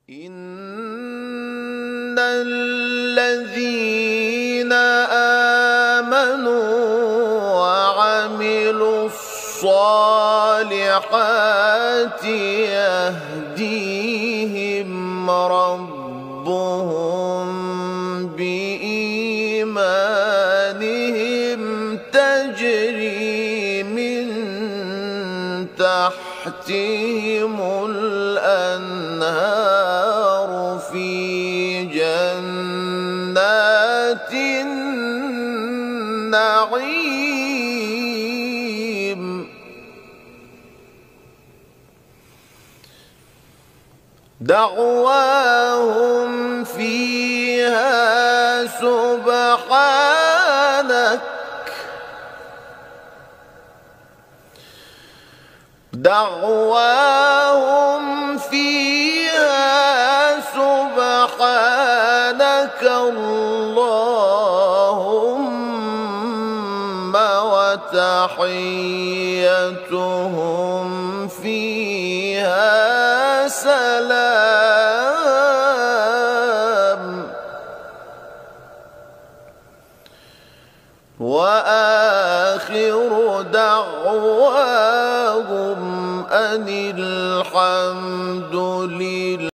إن الذين آمنوا وعملوا الصالحات يهديهم ربهم بإيمانهم تجري من تحتهم الأنهار في جنات النعيم دعواهم فيها سبحانك اللهم وتحيتهم فيها سلام وآخر دعواهم أن الحمد لله.